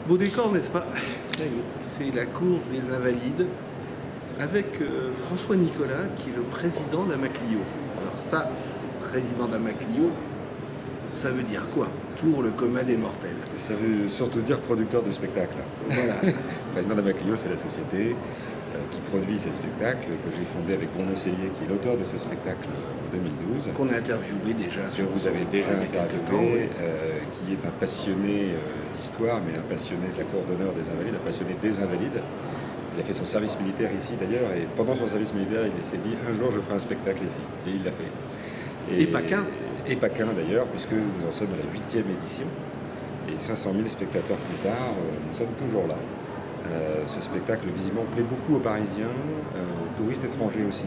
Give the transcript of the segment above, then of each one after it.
Beau décor, n'est-ce pas? C'est la cour des Invalides avec François Nicolas qui est le président d'Amaclio. Alors ça, président d'Amaclio, ça veut dire quoi pour le commun des mortels? Ça veut surtout dire producteur de spectacles. Voilà. Le président d'Amaclio, c'est la société qui produit ces spectacles, que j'ai fondé avec Bruno Cellier, qui est l'auteur de ce spectacle en 2012. Qu'on a interviewé déjà. Que vous avez déjà interviewé, qui est un passionné d'histoire, mais un passionné de la cour d'honneur des Invalides, un passionné des Invalides. Il a fait son service militaire ici d'ailleurs, et pendant son service militaire, il s'est dit un jour je ferai un spectacle ici, et il l'a fait. Et pas qu'un. Et pas qu'un d'ailleurs, puisque nous en sommes à la 8e édition, et 500 000 spectateurs plus tard, nous sommes toujours là. Ce spectacle, visiblement, plaît beaucoup aux Parisiens, aux touristes étrangers aussi.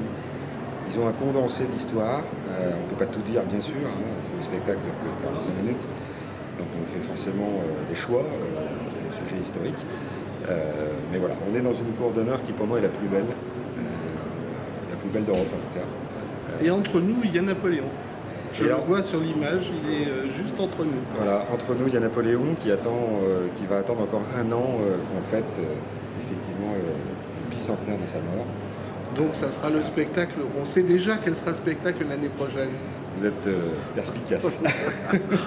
Ils ont un condensé d'histoire. On ne peut pas tout dire, bien sûr, hein, parce que le spectacle dure 45 minutes. Donc on fait forcément des choix, des sujets historiques. Mais voilà, on est dans une cour d'honneur qui, pour moi, est la plus belle d'Europe en tout cas. Et entre nous, il y a Napoléon. Je le vois sur l'image, il est juste entre nous. Voilà, entre nous, il y a Napoléon qui va attendre encore un an qu'on fête effectivement le bicentenaire de sa mort. Donc ça sera le spectacle, on sait déjà quel sera le spectacle l'année prochaine. Vous êtes perspicace.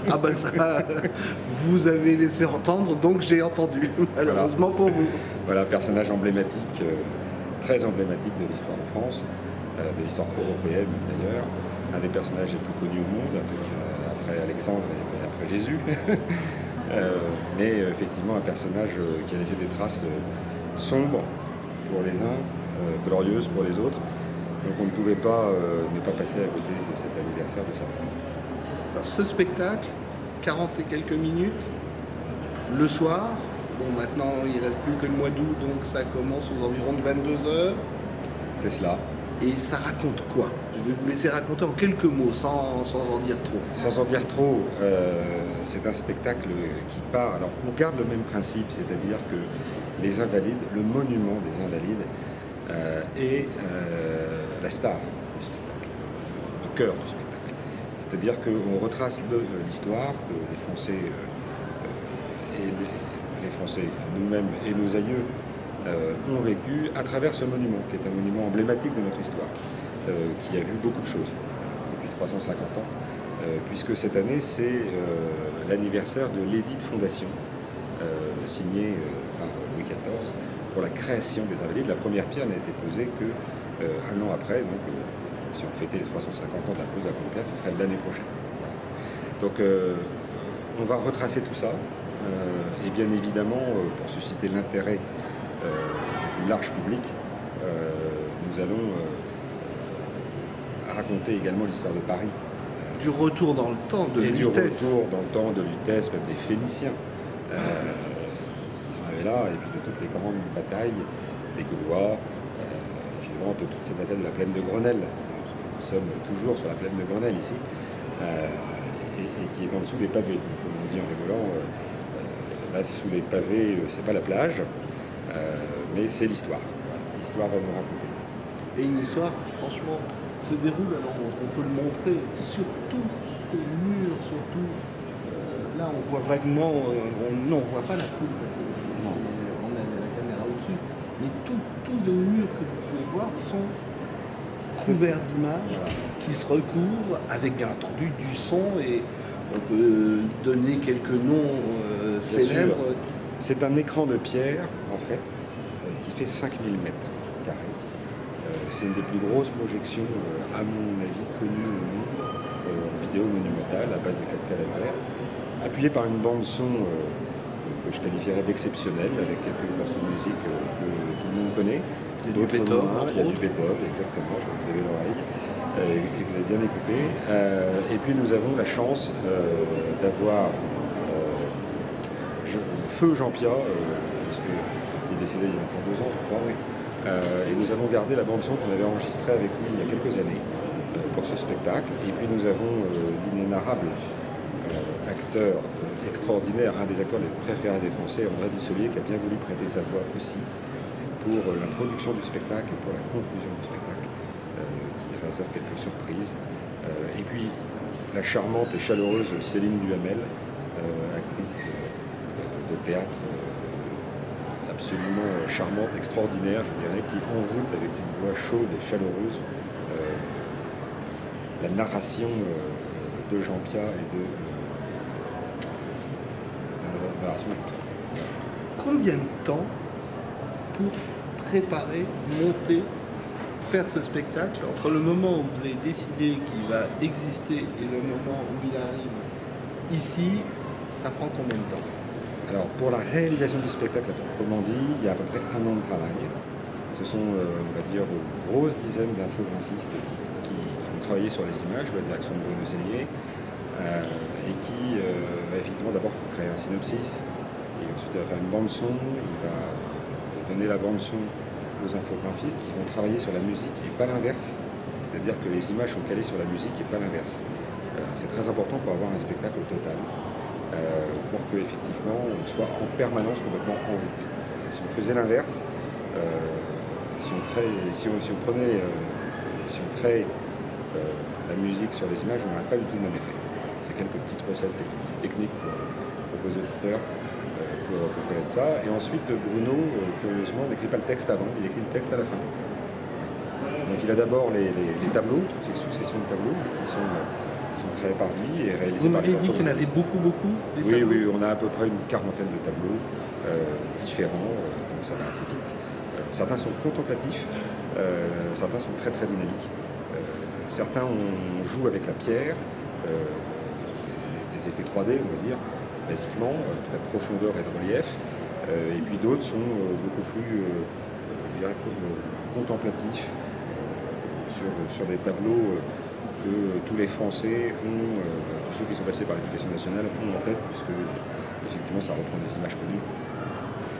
Ah ben ça, vous avez laissé entendre, donc j'ai entendu, malheureusement pour vous. Voilà, personnage emblématique, très emblématique de l'histoire de France, de l'histoire européenne d'ailleurs. Un des personnages les plus connus au monde, après Alexandre et après Jésus. Mais effectivement un personnage qui a laissé des traces sombres pour les uns, glorieuses pour les autres. Donc on ne pouvait pas ne pas passer à côté de cet anniversaire de sa mort. Alors ce spectacle, 40 et quelques minutes, le soir, bon maintenant il ne reste plus que le mois d'août, donc ça commence aux environs de 22 h. C'est cela. Et ça raconte quoi? Je vais vous laisser raconter en quelques mots, sans en dire trop. Sans en dire trop, c'est un spectacle qui part. Alors on garde le même principe, c'est-à-dire que les Invalides, le monument des Invalides, est la star du spectacle, le cœur du spectacle. C'est-à-dire qu'on retrace l'histoire que les Français, nous-mêmes et nos aïeux, ont vécu à travers ce monument, qui est un monument emblématique de notre histoire, qui a vu beaucoup de choses depuis 350 ans, puisque cette année, c'est l'anniversaire de l'édit de fondation signé par Louis XIV pour la création des Invalides. La première pierre n'a été posée qu'un an après, donc si on fêtait les 350 ans de la pose de la première pierre, ce serait l'année prochaine. Voilà. Donc on va retracer tout ça, et bien évidemment, pour susciter l'intérêt du large public, nous allons raconter également l'histoire de Paris. Du retour dans le temps de Lutèce. Du retour dans le temps de Lutèce, même des Phéniciens qui sont arrivés là, et puis de toutes les grandes batailles des Gaulois, finalement de toutes ces batailles de la plaine de Grenelle. Nous sommes toujours sur la plaine de Grenelle ici, et qui est en dessous des pavés. Comme on dit en rigolant, là sous les pavés, c'est pas la plage. Mais c'est l'histoire. L'histoire va nous raconter. Et une histoire, franchement, se déroule, alors on peut le montrer, surtout ces murs, surtout, là on voit vaguement, non on voit pas la foule, parce qu'on a la caméra au-dessus, mais tous les murs que vous pouvez voir sont couverts d'images, qui se recouvrent, avec bien entendu du son, et on peut donner quelques noms célèbres. C'est un écran de pierre, en fait, qui fait 5000 mètres carrés. C'est une des plus grosses projections, à mon avis, connues au monde, en vidéo monumentale, à base de 4K laser, appuyée par une bande-son que je qualifierais d'exceptionnelle, avec quelques morceaux de musique que tout le monde connaît. Il y a du Beethoven, il y a du Beethoven, exactement, je vois que vous avez l'oreille, et vous avez bien écouté. Et puis nous avons la chance d'avoir Feu Jean-Pierre, parce qu'il est décédé il y a encore 2 ans, je crois, oui. Et nous avons gardé la bande-son qu'on avait enregistrée avec lui il y a quelques années pour ce spectacle. Et puis nous avons l'inénarrable acteur extraordinaire, un des acteurs les préférés des Français, André Dussolier, qui a bien voulu prêter sa voix aussi pour l'introduction du spectacle et pour la conclusion du spectacle, qui réserve quelques surprises. Et puis la charmante et chaleureuse Céline Duhamel, actrice de théâtre absolument charmante, extraordinaire, je dirais, qui envoûte avec une voix chaude et chaleureuse la narration de Jean Piat et de la narration de Jean Piat. Combien de temps pour préparer, monter, faire ce spectacle, entre le moment où vous avez décidé qu'il va exister et le moment où il arrive ici, ça prend combien de temps? Alors, pour la réalisation du spectacle, à proprement dit, il y a à peu près 1 an de travail. Ce sont, on va dire, une grosse dizaine d'infographistes qui ont travaillé sur les images, sous la direction de Bruno Sellier, et qui va effectivement d'abord créer un synopsis, et ensuite il va faire une bande-son, il va donner la bande-son aux infographistes qui vont travailler sur la musique et pas l'inverse. C'est-à-dire que les images sont calées sur la musique et pas l'inverse. C'est très important pour avoir un spectacle au total. Pour que effectivement on soit en permanence complètement envoûté. Si on faisait l'inverse, si on créait la musique sur les images, on n'aurait pas du tout le même effet. C'est quelques petites recettes techniques pour vos auditeurs pour connaître ça. Et ensuite, Bruno, curieusement, n'écrit pas le texte avant, il écrit le texte à la fin. Donc il a d'abord les tableaux, toutes ces successions de tableaux qui sont créés par lui et réalisés par lui. Vous m'avez dit qu'il y en avait beaucoup tableaux. Oui, on a à peu près une quarantaine de tableaux différents, donc ça va assez vite. Certains sont contemplatifs, certains sont très très dynamiques. Certains on joue avec la pierre, des effets 3D on va dire, basiquement, de profondeur et de relief. Et puis d'autres sont beaucoup plus je dirais, contemplatifs sur des tableaux que tous les Français ont, tous ceux qui sont passés par l'éducation nationale ont en tête, puisque effectivement ça reprend des images connues.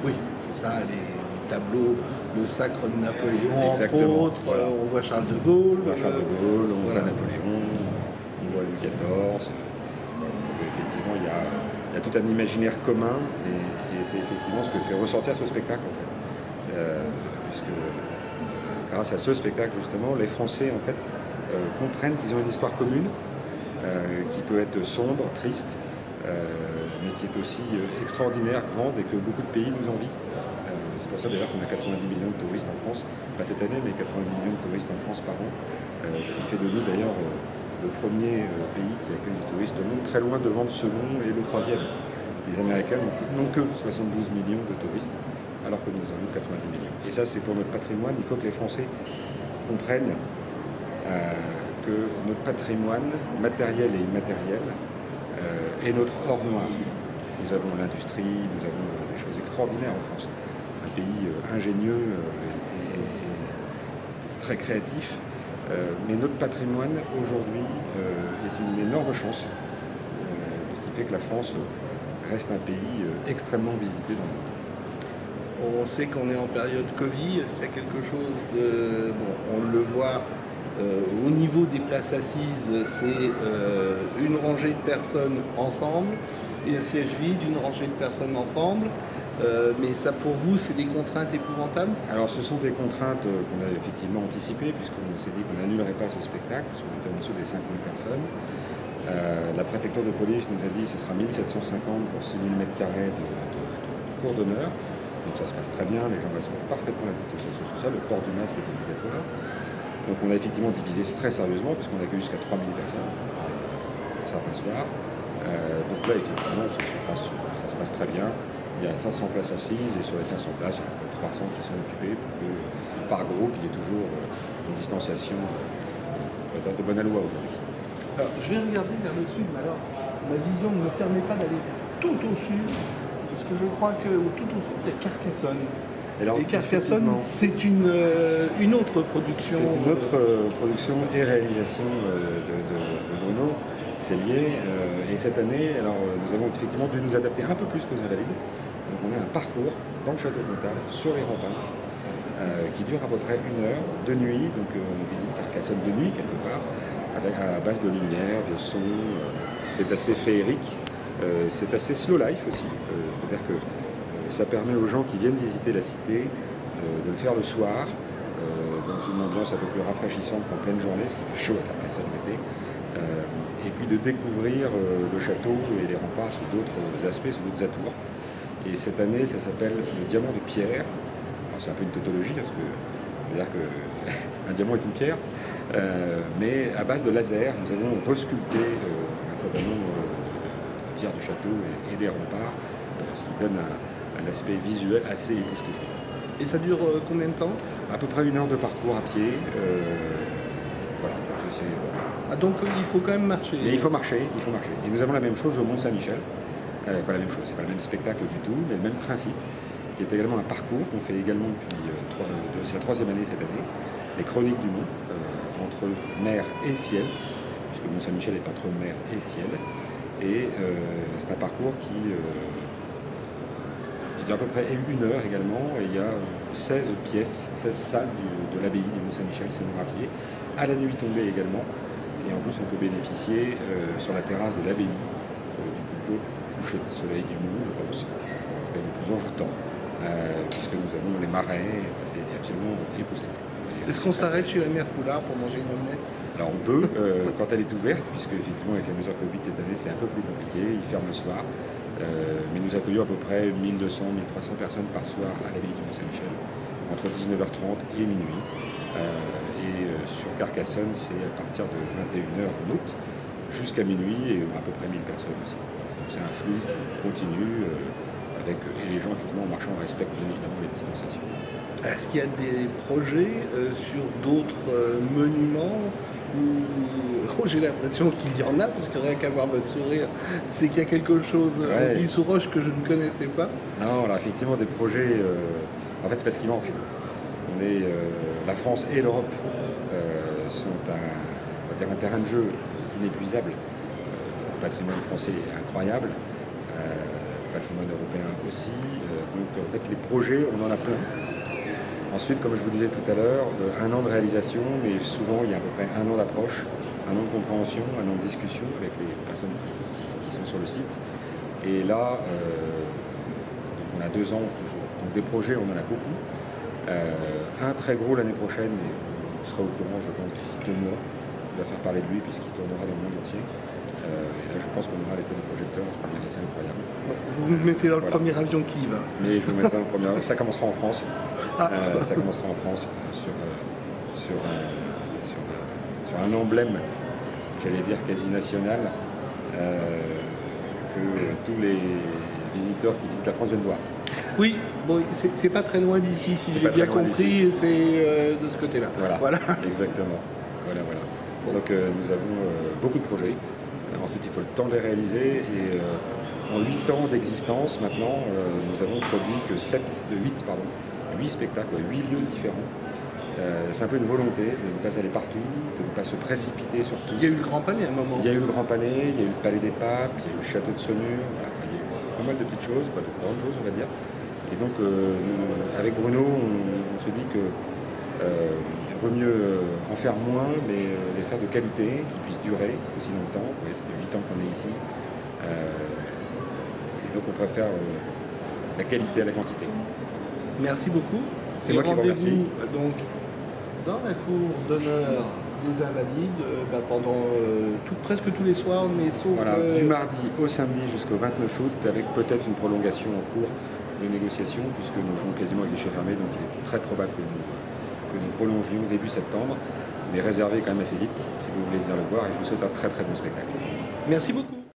Oui, ça, les tableaux, le sacre de Napoléon, exactement, entre autres, voilà. On voit Charles de Gaulle. On voit Napoléon, on voit Louis XIV. Effectivement, il y a tout un imaginaire commun, et c'est effectivement ce que fait ressortir ce spectacle, en fait. Puisque grâce à ce spectacle, justement, les Français, en fait, comprennent qu'ils ont une histoire commune, qui peut être sombre, triste, mais qui est aussi extraordinaire, grande, et que beaucoup de pays nous envient. C'est pour ça d'ailleurs qu'on a 90 millions de touristes en France, pas cette année, mais 90 millions de touristes en France par an, ce qui fait de nous d'ailleurs le premier pays qui accueille des touristes au monde, très loin devant le second et le troisième. Les Américains n'ont que 72 millions de touristes, alors que nous en avons 90 millions. Et ça, c'est pour notre patrimoine. Il faut que les Français comprennent que notre patrimoine matériel et immatériel est notre or noir. Nous avons l'industrie, nous avons des choses extraordinaires en France. Un pays ingénieux et très créatif. Mais notre patrimoine aujourd'hui est une énorme chance, ce qui fait que la France reste un pays extrêmement visité dans le monde. On sait qu'on est en période Covid, est-ce qu'il y a quelque chose de... Bon, on le voit au niveau des places assises, c'est une rangée de personnes ensemble, et un siège vide, une rangée de personnes ensemble. Mais ça pour vous, c'est des contraintes épouvantables? Alors ce sont des contraintes qu'on a effectivement anticipées, puisqu'on s'est dit qu'on n'annulerait pas ce spectacle, parce qu'on était en dessous des 50 personnes. La préfecture de police nous a dit que ce sera 1750 pour 6000 m² de cours d'honneur. Donc ça se passe très bien, les gens respectent parfaitement la distanciation sociale, le port du masque est obligatoire. Donc on a effectivement divisé très sérieusement, puisqu'on accueille jusqu'à 3000 personnes certains soirs. Donc là effectivement ça se passe très bien. Il y a 500 places assises, et sur les 500 places, il y en a 300 qui sont occupées pour que par groupe il y ait toujours une distanciation de bonne aloi aujourd'hui. Alors je vais regarder vers le sud, mais alors ma vision ne me permet pas d'aller tout au sud, parce que je crois que tout au sud il y a Carcassonne. Et Carcassonne, c'est une autre production. C'est une autre production et réalisation de Bruno Sellier. Et cette année, alors, nous avons effectivement dû nous adapter un peu plus qu'aux Invalides. Donc on a un parcours dans le château de Montal, sur les remparts, qui dure à peu près 1 heure de nuit. Donc on visite Carcassonne de nuit quelque part, à base de lumière, de son. C'est assez féerique, c'est assez slow life aussi. C'est-à-dire que ça permet aux gens qui viennent visiter la cité de le faire le soir, dans une ambiance un peu plus rafraîchissante qu'en pleine journée, parce qu'il fait chaud à Carcassonne l'été. Et puis de découvrir le château et les remparts sous d'autres aspects, sous d'autres atours. Et cette année, ça s'appelle le diamant de pierre. C'est un peu une tautologie, parce que c'est-à-dire qu'un diamant est une pierre, mais à base de laser, nous avons resculpté un certain nombre de pierres du château et des remparts, ce qui donne un aspect visuel assez époustouflant. Et ça dure combien de temps? À peu près 1 heure de parcours à pied. Voilà. Ah, donc il faut quand même marcher. Et il faut marcher, il faut marcher. Et nous avons la même chose au Mont-Saint-Michel. Pas la même chose, c'est pas le même spectacle du tout, mais le même principe, qui est également un parcours qu'on fait également depuis c'est la 3e année cette année, les Chroniques du Mont, entre mer et ciel, puisque le Mont-Saint-Michel est entre mer et ciel, et c'est un parcours qui dure à peu près 1 heure également, et il y a 16 pièces, 16 salles de l'abbaye du Mont-Saint-Michel scénographiées, à la nuit tombée également, et en plus on peut bénéficier sur la terrasse de l'abbaye du plus beau coucher de soleil du monde, je pense, le plus envoûtant, puisque nous avons les marais, c'est absolument époustouflant. Est-ce qu'on s'arrête chez la mère Poulard pour manger une omelette? Alors on peut, quand elle est ouverte, puisque effectivement avec la mesure Covid cette année c'est un peu plus compliqué, il ferme le soir, mais nous accueillons à peu près 1200-1300 personnes par soir à l'abbaye du Mont-Saint-Michel, entre 19h30 et minuit. Sur Carcassonne, c'est à partir de 21h en août jusqu'à minuit et à peu près 1000 personnes aussi. Donc c'est un flux continu et les gens effectivement en marchant respectent bien évidemment les distanciations. Est-ce qu'il y a des projets sur d'autres monuments où j'ai l'impression qu'il y en a, parce que rien qu'à voir votre sourire, c'est qu'il y a quelque chose en Pisse-aux-Roches que je ne connaissais pas. Non, alors effectivement des projets, en fait c'est parce qu'il manque. La France et l'Europe sont un terrain de jeu inépuisable. Le patrimoine français est incroyable, le patrimoine européen aussi. Donc en fait les projets, on en a plein. Ensuite, comme je vous disais tout à l'heure, 1 an de réalisation, mais souvent il y a à peu près 1 an d'approche, 1 an de compréhension, 1 an de discussion avec les personnes qui sont sur le site. Et là, on a 2 ans toujours. Donc des projets, on en a beaucoup. Un très gros l'année prochaine, et on sera au courant, je pense, d'ici 2 mois. Il va faire parler de lui puisqu'il tournera dans le monde entier. Et là, je pense qu'on aura l'effet de projecteur, c'est incroyable. Vous me mettez dans le premier avion qui y va. Mais je vous mettrai dans le premier avion. Ça commencera en France. Ça commencera en France sur un emblème, j'allais dire quasi national, que tous les visiteurs qui visitent la France viennent voir. Oui, bon, c'est pas très loin d'ici, si j'ai bien compris, c'est de ce côté-là. Voilà. Exactement. Voilà. Bon. Donc nous avons beaucoup de projets. Ensuite, il faut le temps de les réaliser. Et en 8 ans d'existence, maintenant, nous avons produit que 8 spectacles, 8 lieux différents. C'est un peu une volonté de ne pas aller partout, de ne pas se précipiter surtout. Il y a eu le Grand Palais à un moment. Il y a eu le Grand Palais, il y a eu le Palais des Papes, il y a eu le Château de Saumur. Voilà, il y a eu pas mal de petites choses, de grandes choses, on va dire. Et donc, avec Bruno, on se dit que vaut mieux en faire moins, mais les faire de qualité, qui puissent durer aussi longtemps. Vous voyez, ça fait 8 ans qu'on est ici. Et donc, on préfère la qualité à la quantité. Merci beaucoup. C'est moi qui vous remercie. Donc, dans la cour d'honneur des Invalides, pendant presque tous les soirs, mais sauf... Voilà, du mardi au samedi jusqu'au 29 août, avec peut-être une prolongation en cours de négociation, puisque nous jouons quasiment avec les guichets fermés, donc il est très probable que nous prolongions début septembre, mais réservé quand même assez vite, si vous voulez venir le voir, et je vous souhaite un très très bon spectacle. Merci beaucoup.